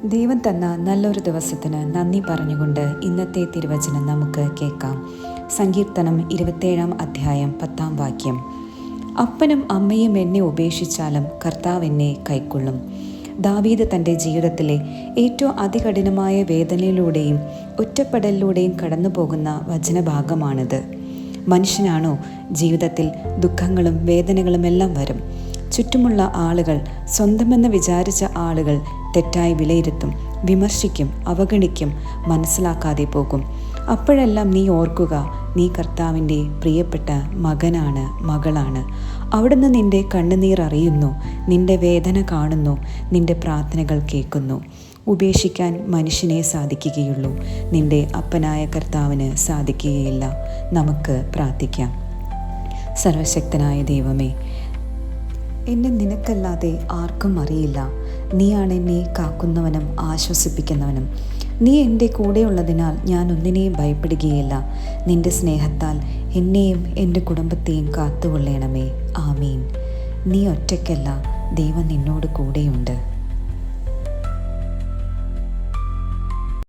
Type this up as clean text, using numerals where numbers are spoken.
ദൈവം തന്ന നല്ലൊരു ദിവസത്തിന് നന്ദി പറഞ്ഞുകൊണ്ട് ഇന്നത്തെ തിരുവചനം നമുക്ക് കേൾക്കാം. സങ്കീർത്തനം 27 അധ്യായം 10 വാക്യം. അപ്പനും അമ്മയും എന്നെ ഉപേക്ഷിച്ചാലും കർത്താവ് എന്നെ കൈക്കൊള്ളും. ദാവീദ് തൻ്റെ ജീവിതത്തിലെ ഏറ്റവും അതികഠിനമായ വേദനയിലൂടെയും ഒറ്റപ്പെടലിലൂടെയും കടന്നു പോകുന്ന വചനഭാഗമാണിത്. മനുഷ്യനാണോ, ജീവിതത്തിൽ ദുഃഖങ്ങളും വേദനകളും എല്ലാം വരും. ചുറ്റുമുള്ള ആളുകൾ, സ്വന്തമെന്ന് വിചാരിച്ച ആളുകൾ തെറ്റായി വിലയിരുത്തും, വിമർശിക്കും, അവഗണിക്കും, മനസ്സിലാക്കാതെ പോകും. അപ്പോഴെല്ലാം നീ ഓർക്കുക, നീ കർത്താവിൻ്റെ പ്രിയപ്പെട്ട മകനാണ്, മകളാണ്. അവിടുന്ന് നിൻ്റെ കണ്ണുനീർ അറിയുന്നു, നിൻ്റെ വേദന കാണുന്നു, നിൻ്റെ പ്രാർത്ഥനകൾ കേൾക്കുന്നു. ഉപേക്ഷിക്കാൻ മനുഷ്യനെ സാധിക്കുകയുള്ളൂ, നിൻ്റെ അപ്പനായ കർത്താവിന് സാധിക്കുകയില്ല. നമുക്ക് പ്രാർത്ഥിക്കാം. സർവശക്തനായ ദൈവമേ, എന്നെ നിനക്കല്ലാതെ ആർക്കും അറിയില്ല. നീയാണ് എന്നെ കാക്കുന്നവനും ആശ്വസിപ്പിക്കുന്നവനും. നീ എൻ്റെ കൂടെയുള്ളതിനാൽ ഞാൻ ഒന്നിനെയും ഭയപ്പെടുകയില്ല. നിൻ്റെ സ്നേഹത്താൽ എന്നെയും എൻ്റെ കുടുംബത്തെയും കാത്തുകൊള്ളണമേ. ആമീൻ. നീ ഒറ്റയ്ക്കല്ല, ദൈവം നിന്നോട് കൂടെയുണ്ട്.